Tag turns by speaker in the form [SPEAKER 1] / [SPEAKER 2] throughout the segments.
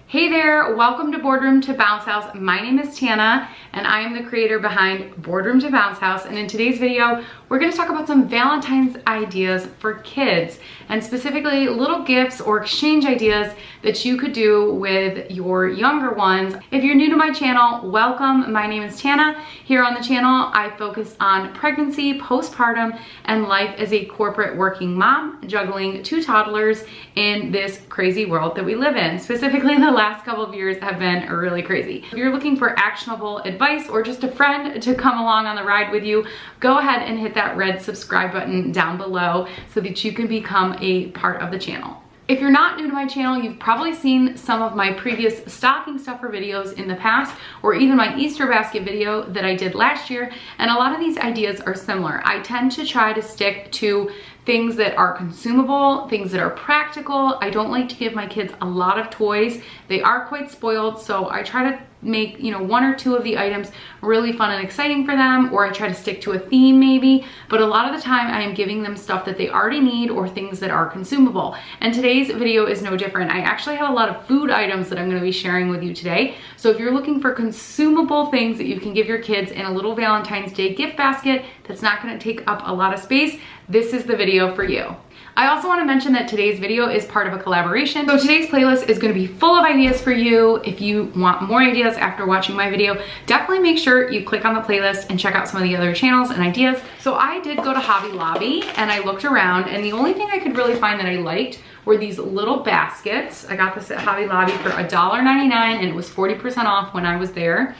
[SPEAKER 1] Hey there, welcome to Boardroom to Bounce House. My name is Tana and I am the creator behind Boardroom to Bounce House, and in today's video we're going to talk about some Valentine's ideas for kids, and specifically little gifts or exchange ideas that you could do with your younger ones. If you're new to my channel, welcome. My name is Tana. Here on the channel I focus on pregnancy, postpartum, and life as a corporate working mom, juggling 2 toddlers in this crazy world that we live in. Specifically, the last couple of years have been really crazy. If you're looking for actionable advice or just a friend to come along on the ride with you, go ahead and hit that red subscribe button down below so that you can become a part of the channel. If you're not new to my channel, you've probably seen some of my previous stocking stuffer videos in the past, or even my Easter basket video that I did last year, and a lot of these ideas are similar. I tend to try to stick to things that are consumable, things that are practical. I don't like to give my kids a lot of toys. They are quite spoiled, so I try to make, 1 or 2 of the items really fun and exciting for them, or I try to stick to a theme maybe, but a lot of the time I am giving them stuff that they already need or things that are consumable. And today's video is no different. I actually have a lot of food items that I'm going to be sharing with you today. So if you're looking for consumable things that you can give your kids in a little Valentine's Day gift basket that's not going to take up a lot of space, this is the video for you. I also want to mention that today's video is part of a collaboration. So today's playlist is going to be full of ideas for you. If you want more ideas after watching my video, definitely make sure you click on the playlist and check out some of the other channels and ideas. So I did go to Hobby Lobby and I looked around, and the only thing I could really find that I liked were these little baskets. I got this at Hobby Lobby for $1.99 and it was 40% off when I was there.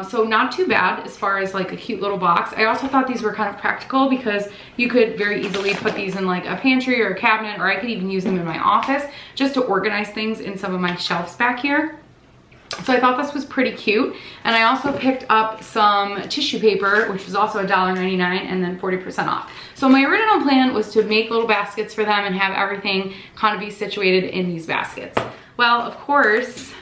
[SPEAKER 1] So not too bad as far as like a cute little box. I also thought these were kind of practical because you could very easily put these in like a pantry or a cabinet, or I could even use them in my office just to organize things in some of my shelves back here. So I thought this was pretty cute. And I also picked up some tissue paper, which was also $1.99 and then 40% off. So my original plan was to make little baskets for them and have everything kind of be situated in these baskets. Well, of course,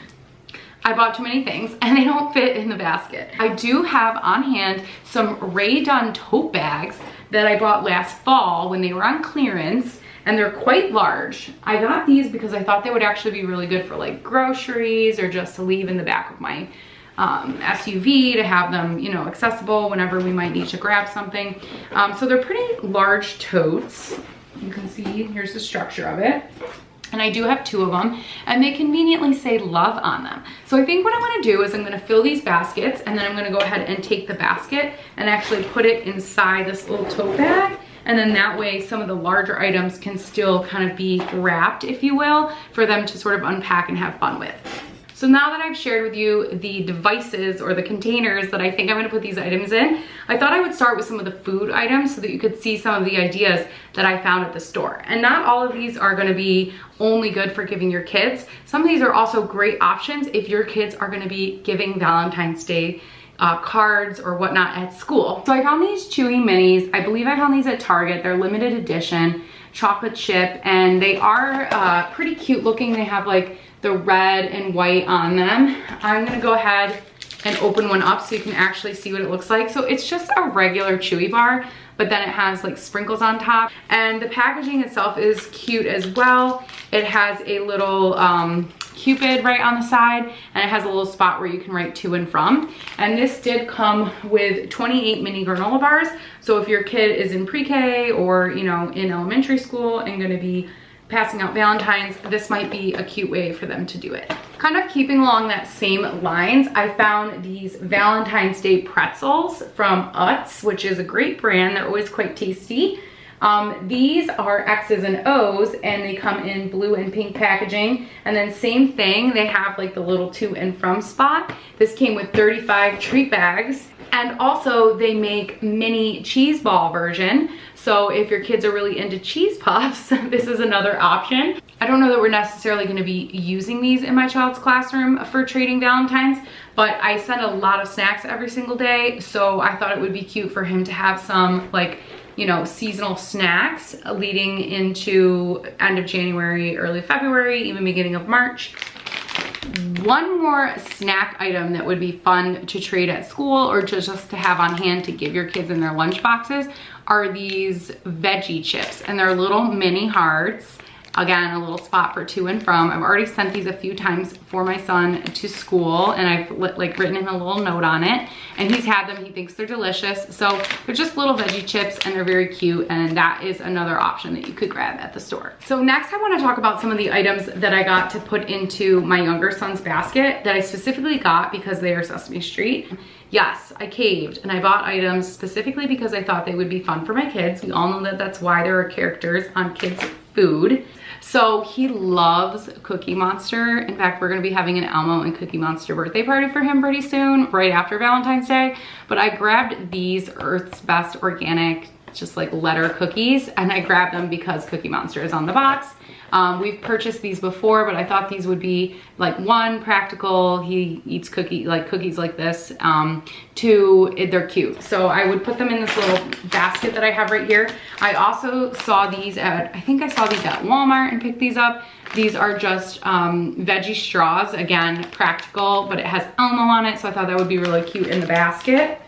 [SPEAKER 1] I bought too many things and they don't fit in the basket. I do have on hand some Rae Dunn tote bags that I bought last fall when they were on clearance, and they're quite large. I got these because I thought they would actually be really good for like groceries or just to leave in the back of my SUV to have them, accessible whenever we might need to grab something. So they're pretty large totes. You can see, here's the structure of it. And I do have 2 of them, and they conveniently say love on them. So I think what I'm gonna do is I'm gonna fill these baskets, and then I'm gonna go ahead and take the basket and actually put it inside this little tote bag. And then that way some of the larger items can still kind of be wrapped, if you will, for them to sort of unpack and have fun with. So now that I've shared with you the devices or the containers that I think I'm gonna put these items in, I thought I would start with some of the food items so that you could see some of the ideas that I found at the store. And not all of these are gonna be only good for giving your kids. Some of these are also great options if your kids are gonna be giving Valentine's Day cards or whatnot at school. So I found these Chewy Minis. I believe I found these at Target. They're limited edition, chocolate chip, and they are pretty cute looking. They have like the red and white on them. I'm gonna go ahead and open one up so you can actually see what it looks like. So it's just a regular Chewy bar, but then it has like sprinkles on top, and the packaging itself is cute as well. It has a little Cupid right on the side, and it has a little spot where you can write to and from. And this did come with 28 mini granola bars. So if your kid is in pre-K or in elementary school and gonna be passing out Valentines, this might be a cute way for them to do it. Kind of keeping along that same lines, I found these Valentine's Day pretzels from Utz, which is a great brand. They're always quite tasty. These are X's and O's, and they come in blue and pink packaging. And then same thing, they have like the little to and from spot. This came with 35 treat bags. And also they make mini cheese ball version. So if your kids are really into cheese puffs, this is another option. I don't know that we're necessarily going to be using these in my child's classroom for trading Valentines, but I send a lot of snacks every single day. So I thought it would be cute for him to have some like, seasonal snacks leading into end of January, early February, even beginning of March. One more snack item that would be fun to trade at school or just to have on hand to give your kids in their lunch boxes are these veggie chips, and they're little mini hearts. Again, a little spot for to and from. I've already sent these a few times for my son to school, and I've like written in a little note on it, and he's had them. He thinks they're delicious. So they're just little veggie chips, and they're very cute, and that is another option that you could grab at the store. So next I want to talk about some of the items that I got to put into my younger son's basket that I specifically got because they are Sesame Street. Yes, I caved and I bought items specifically because I thought they would be fun for my kids. We all know that that's why there are characters on kids' food. So he loves Cookie Monster. In fact, we're gonna be having an Elmo and Cookie Monster birthday party for him pretty soon, right after Valentine's Day. But I grabbed these Earth's Best Organic, just like letter cookies, and I grabbed them because Cookie Monster is on the box. We've purchased these before, but I thought these would be like, one, practical. He eats cookies like this. Two, they're cute. So I would put them in this little basket that I have right here. I also saw these at, I think I saw these at Walmart and picked these up. These are just veggie straws. Again, practical, but it has Elmo on it. So I thought that would be really cute in the basket.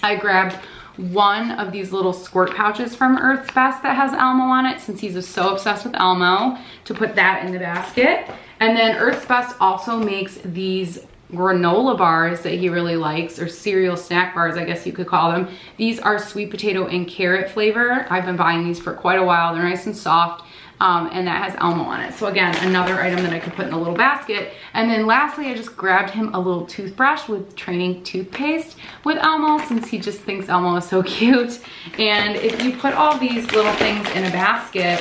[SPEAKER 1] I grabbed one of these little squirt pouches from Earth's Best that has Elmo on it, since he's so obsessed with Elmo, to put that in the basket. And then Earth's Best also makes these granola bars that he really likes, or cereal snack bars, I guess you could call them. These are sweet potato and carrot flavor. I've been buying these for quite a while. They're nice and soft. And that has Elmo on it. So again, another item that I could put in a little basket. And then lastly, I just grabbed him a little toothbrush with training toothpaste with Elmo, since he just thinks Elmo is so cute. And if you put all these little things in a basket,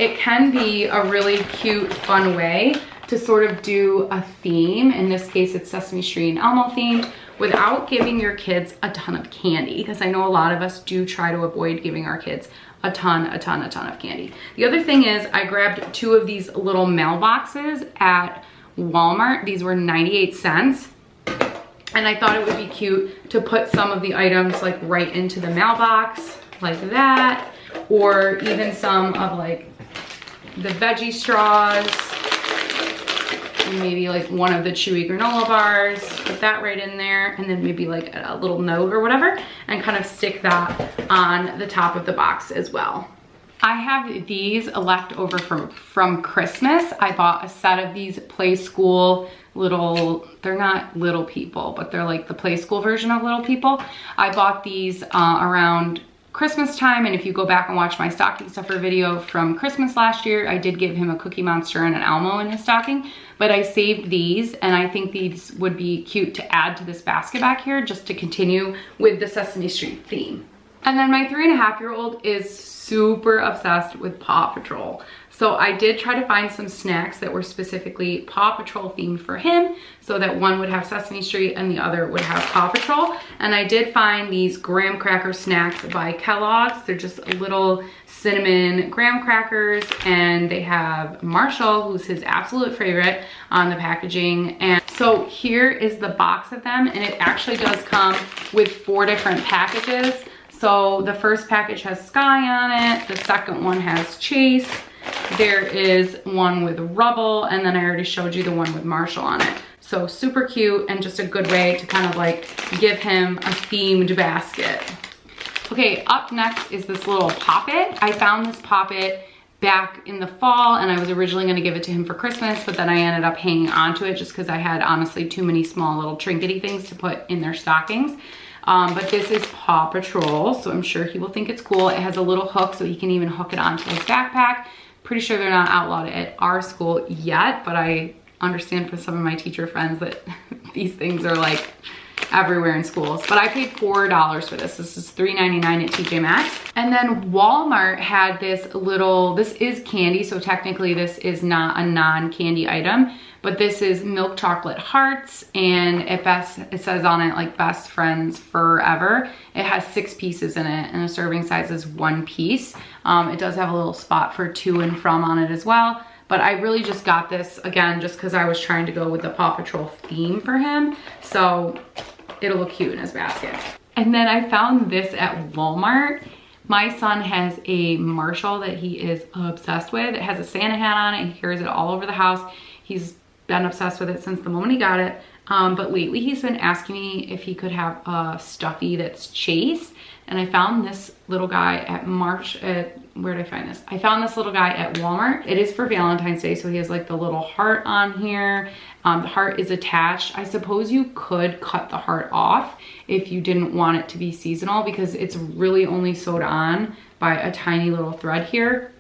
[SPEAKER 1] it can be a really cute, fun way to sort of do a theme. In this case, it's Sesame Street and Elmo themed, without giving your kids a ton of candy, because I know a lot of us do try to avoid giving our kids a ton of candy. The other thing is, I grabbed two of these little mailboxes at Walmart. These were 98 cents. And I thought it would be cute to put some of the items like right into the mailbox, like that, or even some of like the veggie straws, and maybe like one of the chewy granola bars, put that right in there, and then maybe like a little note or whatever, and kind of stick that on the top of the box as well. I have these left over from Christmas. I bought a set of these Play School little, they're not Little People, but they're like the Play School version of Little People. I bought these around Christmas time, and if you go back and watch my stocking stuffer video from Christmas last year, I did give him a Cookie Monster and an Elmo in his stocking, but I saved these, and I think these would be cute to add to this basket back here, just to continue with the Sesame Street theme. And then my 3.5-year-old is super obsessed with Paw Patrol. So I did try to find some snacks that were specifically Paw Patrol themed for him, so that one would have Sesame Street and the other would have Paw Patrol. And I did find these graham cracker snacks by Kellogg's. They're just little cinnamon graham crackers, and they have Marshall, who's his absolute favorite, on the packaging. And so here is the box of them, and it actually does come with 4 different packages. So the first package has Sky on it, the second one has Chase, there is one with Rubble, and then I already showed you the one with Marshall on it. So super cute, and just a good way to kind of like give him a themed basket. Okay, up next is this little Poppet. I found this Poppet back in the fall, and I was originally gonna give it to him for Christmas, but then I ended up hanging on to it just because I had honestly too many small little trinkety things to put in their stockings. But this is Paw Patrol, so I'm sure he will think it's cool. It has a little hook, so he can even hook it onto his backpack. Pretty sure they're not outlawed at our school yet, but I understand from some of my teacher friends that these things are like everywhere in schools. But I paid $4 for this. This is $3.99 at TJ Maxx. And then Walmart had this little, this is candy, so technically this is not a non-candy item, but this is milk chocolate hearts, and it says on it like best friends forever. It has 6 pieces in it, and the serving size is 1 piece. It does have a little spot for to and from on it as well. But I really just got this, again, just because I was trying to go with the Paw Patrol theme for him. So it'll look cute in his basket. And then I found this at Walmart. My son has a Marshall that he is obsessed with. It has a Santa hat on it. He carries it all over the house. He's been obsessed with it since the moment he got it. But lately he's been asking me if he could have a stuffy that's Chase. And I found this little guy at where did I find this? I found this little guy at Walmart. It is for Valentine's Day, so he has like the little heart on here. The heart is attached. I suppose you could cut the heart off if you didn't want it to be seasonal, because it's really only sewed on by a tiny little thread here.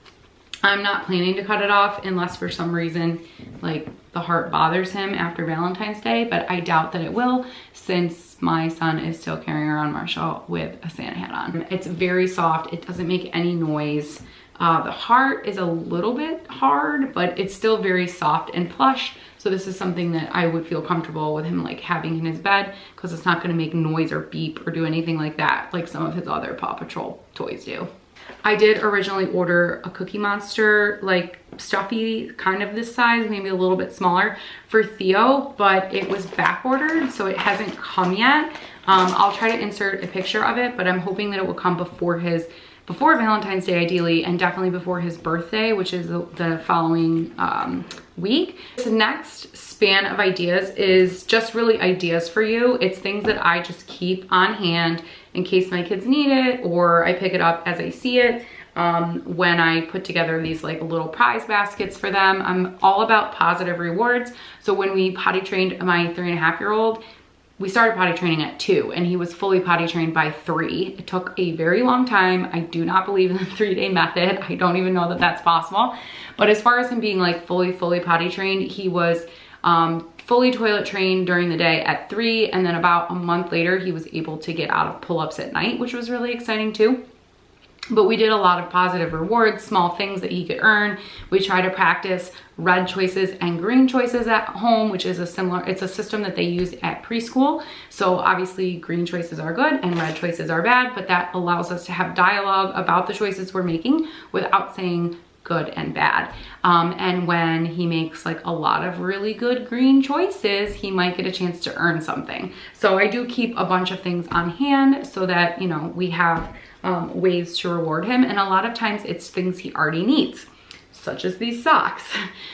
[SPEAKER 1] I'm not planning to cut it off unless for some reason like the heart bothers him after Valentine's Day, but I doubt that it will, since my son is still carrying around Marshall with a Santa hat on. It's very soft. It doesn't make any noise. The heart is a little bit hard, but it's still very soft and plush. So this is something that I would feel comfortable with him like having in his bed, because it's not gonna make noise or beep or do anything like that, like some of his other Paw Patrol toys do. I did originally order a Cookie Monster like stuffy, kind of this size, maybe a little bit smaller, for Theo, but it was back ordered, so it hasn't come yet. I'll try to insert a picture of it, but I'm hoping that it will come before Valentine's Day ideally, and definitely before his birthday, which is the following week. This next span of ideas is just really ideas for you. It's things that I just keep on hand in case my kids need it, or I pick it up as I see it. When I put together these like little prize baskets for them, I'm all about positive rewards. So when we potty trained my 3.5-year-old, we started potty training at 2 and he was fully potty trained by 3. It took a very long time. I do not believe in the 3-day method. I don't even know that that's possible. But as far as him being like fully potty trained, he was fully toilet trained during the day at 3, and then about a month later, he was able to get out of pull-ups at night, which was really exciting too. But we did a lot of positive rewards, small things that he could earn. We try to practice red choices and green choices at home, which is it's a system that they use at preschool. So obviously green choices are good and red choices are bad, but that allows us to have dialogue about the choices we're making without saying good and bad. And when he makes like a lot of really good green choices, he might get a chance to earn something. So I do keep a bunch of things on hand so that, you know, we have ways to reward him. And a lot of times it's things he already needs, such as these socks.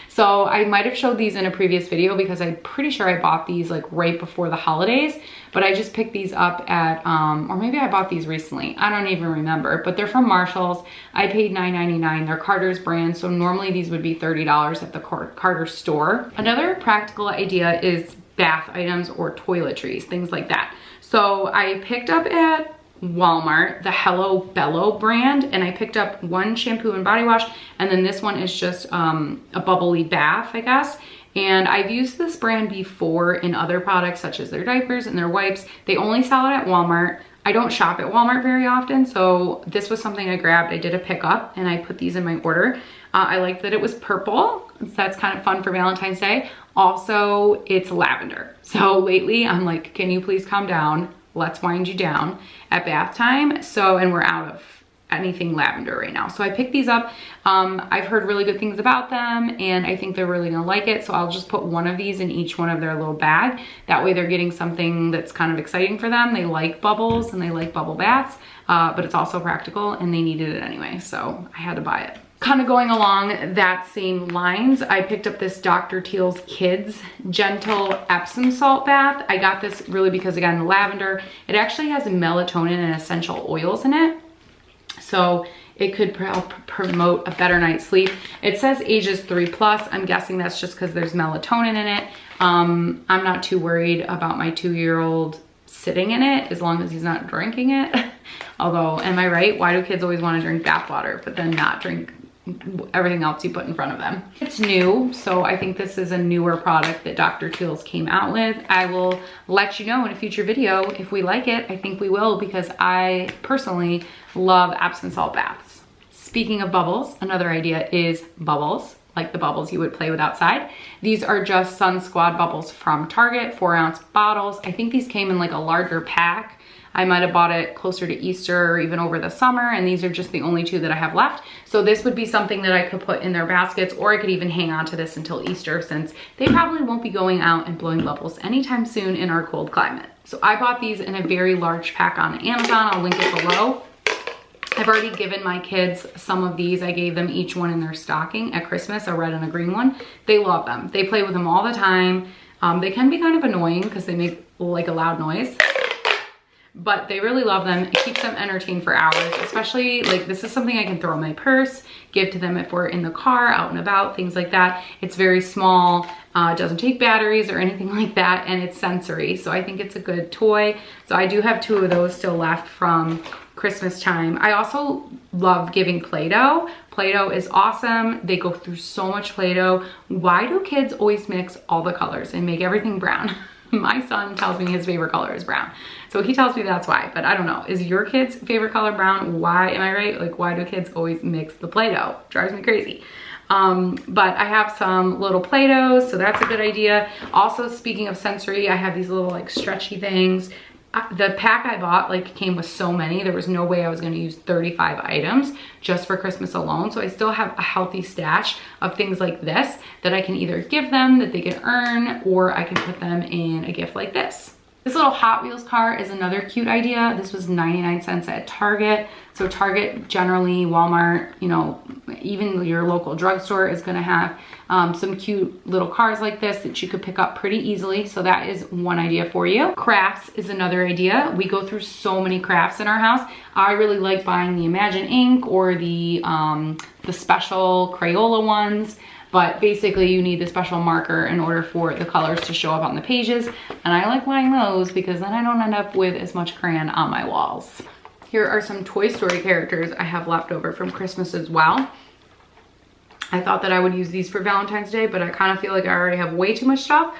[SPEAKER 1] So I might have showed these in a previous video because I'm pretty sure I bought these like right before the holidays, but I just picked these up at, or maybe I bought these recently. I don't even remember, but they're from Marshall's. I paid $9.99. They're Carter's brand. So normally these would be $30 at the Carter store. Another practical idea is bath items or toiletries, things like that. So I picked up at Walmart the Hello Bello brand, and I picked up one shampoo and body wash, and then this one is just a bubbly bath, I guess. And I've used this brand before in other products such as their diapers and their wipes. They only sell it at Walmart. I don't shop at Walmart very often, so this was something I grabbed. I did a pickup and I put these in my order. I liked that it was purple, so that's kind of fun for Valentine's Day. Also, it's lavender. So lately I'm like, can you please calm down? Let's wind you down at bath time. So, and we're out of anything lavender right now. So I picked these up. I've heard really good things about them and I think they're really gonna like it. So I'll just put one of these in each one of their little bag. That way they're getting something that's kind of exciting for them. They like bubbles and they like bubble baths, but it's also practical and they needed it anyway. So I had to buy it. Kind of going along that same lines, I picked up this Dr. Teal's Kids Gentle Epsom Salt Bath. I got this really because, again, the lavender, it actually has melatonin and essential oils in it. So it could help promote a better night's sleep. It says ages 3+. I'm guessing that's just because there's melatonin in it. I'm not too worried about my 2-year-old sitting in it as long as he's not drinking it. Although, am I right? Why do kids always want to drink bath water but then not drink everything else you put in front of them? It's new, so I think this is a newer product that Dr. Teal's came out with. I will let you know in a future video if we like it. I think we will, because I personally love Epsom salt baths. Speaking of bubbles, another idea is bubbles, like the bubbles you would play with outside. These are just Sun Squad bubbles from Target, 4-ounce bottles. I think these came in like a larger pack. I might have bought it closer to Easter or even over the summer, and these are just the only 2 that I have left. So this would be something that I could put in their baskets, or I could even hang on to this until Easter, since they probably won't be going out and blowing bubbles anytime soon in our cold climate. So I bought these in a very large pack on Amazon. I'll link it below. I've already given my kids some of these. I gave them each one in their stocking at Christmas, a red and a green one. They love them. They play with them all the time. They can be kind of annoying because they make like a loud noise, but they really love them. It keeps them entertained for hours, especially like this is something I can throw in my purse, give to them if we're in the car, out and about, things like that. It's very small, it doesn't take batteries or anything like that, and it's sensory. So I think it's a good toy. So I do have 2 of those still left from Christmas time. I also love giving Play-Doh. Play-Doh is awesome. They go through so much Play-Doh. Why do kids always mix all the colors and make everything brown? My son tells me his favorite color is brown. So he tells me that's why, but I don't know. Is your kid's favorite color brown? Why, am I right? Like, why do kids always mix the Play-Doh? Drives me crazy. But I have some little Play-Dohs, so that's a good idea. Also, speaking of sensory, I have these little like stretchy things. The pack I bought like came with so many. There was no way I was going to use 35 items just for Christmas alone. So I still have a healthy stash of things like this that I can either give them, that they can earn, or I can put them in a gift like this. This little Hot Wheels car is another cute idea. This was 99 cents at Target. So Target, generally, Walmart, you know, even your local drugstore is gonna have some cute little cars like this that you could pick up pretty easily. So that is one idea for you. Crafts is another idea. We go through so many crafts in our house. I really like buying the Imagine ink or the special Crayola ones. But basically you need the special marker in order for the colors to show up on the pages. And I like buying those because then I don't end up with as much crayon on my walls. Here are some Toy Story characters I have left over from Christmas as well. I thought that I would use these for Valentine's Day, but I kind of feel like I already have way too much stuff.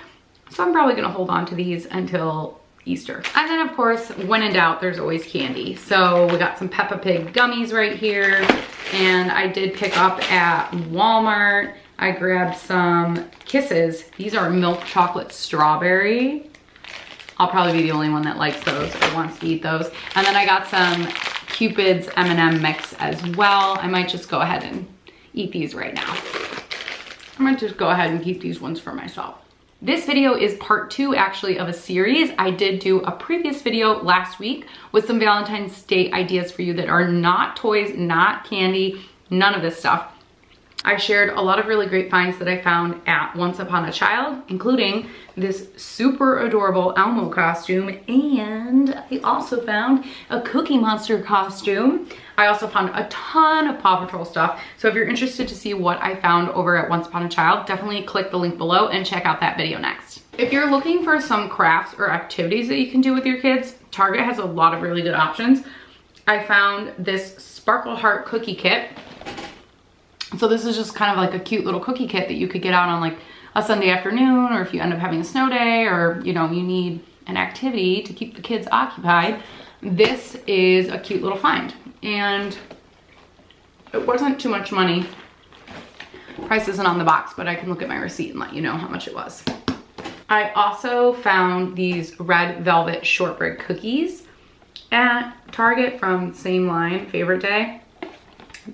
[SPEAKER 1] So I'm probably gonna hold on to these until Easter. And then of course, when in doubt, there's always candy. So we got some Peppa Pig gummies right here. And I did pick up at Walmart. I grabbed some Kisses. These are milk chocolate strawberry. I'll probably be the only one that likes those or wants to eat those. And then I got some Cupid's M&M mix as well. I might just go ahead and eat these right now. I might just go ahead and keep these ones for myself. This video is part 2 actually of a series. I did do a previous video last week with some Valentine's Day ideas for you that are not toys, not candy, none of this stuff. I shared a lot of really great finds that I found at Once Upon a Child, including this super adorable Elmo costume, and I also found a Cookie Monster costume. I also found a ton of Paw Patrol stuff, so if you're interested to see what I found over at Once Upon a Child, definitely click the link below and check out that video next. If you're looking for some crafts or activities that you can do with your kids, Target has a lot of really good options. I found this Sparkle Heart cookie kit. So this is just kind of like a cute little cookie kit that you could get out on like a Sunday afternoon, or if you end up having a snow day, or you know, you need an activity to keep the kids occupied. This is a cute little find, and it wasn't too much money. Price isn't on the box, but I can look at my receipt and let you know how much it was. I also found these red velvet shortbread cookies at Target from the same line, Favorite Day.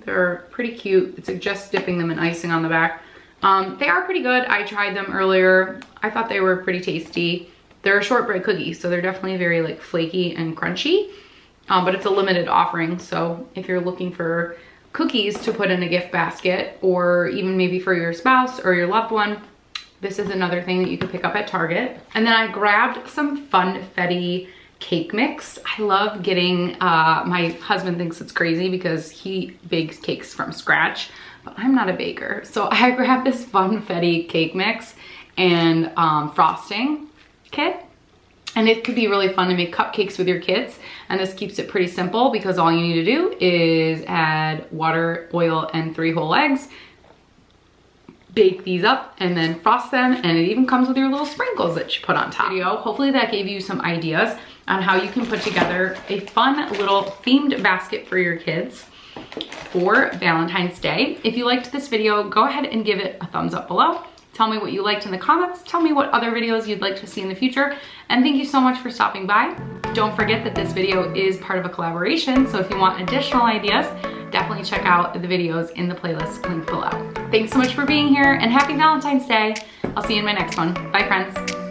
[SPEAKER 1] They're pretty cute. It's just dipping them in icing on the back. They are pretty good. I tried them earlier. I thought they were pretty tasty. They're a shortbread cookie, so they're definitely very like flaky and crunchy, but it's a limited offering. So if you're looking for cookies to put in a gift basket, or even maybe for your spouse or your loved one, this is another thing that you could pick up at Target. And then I grabbed some Funfetti cake mix. I love getting, my husband thinks it's crazy because he bakes cakes from scratch, but I'm not a baker. So I grabbed this Funfetti cake mix and frosting kit. And it could be really fun to make cupcakes with your kids. And this keeps it pretty simple because all you need to do is add water, oil, and 3 whole eggs. Bake these up and then frost them, and it even comes with your little sprinkles that you put on top. Hopefully that gave you some ideas on how you can put together a fun little themed basket for your kids for Valentine's Day. If you liked this video, go ahead and give it a thumbs up below. Tell me what you liked in the comments. Tell me what other videos you'd like to see in the future. And thank you so much for stopping by. Don't forget that this video is part of a collaboration, so if you want additional ideas, definitely check out the videos in the playlist linked below. Thanks so much for being here, and happy Valentine's Day. I'll see you in my next one. Bye, friends.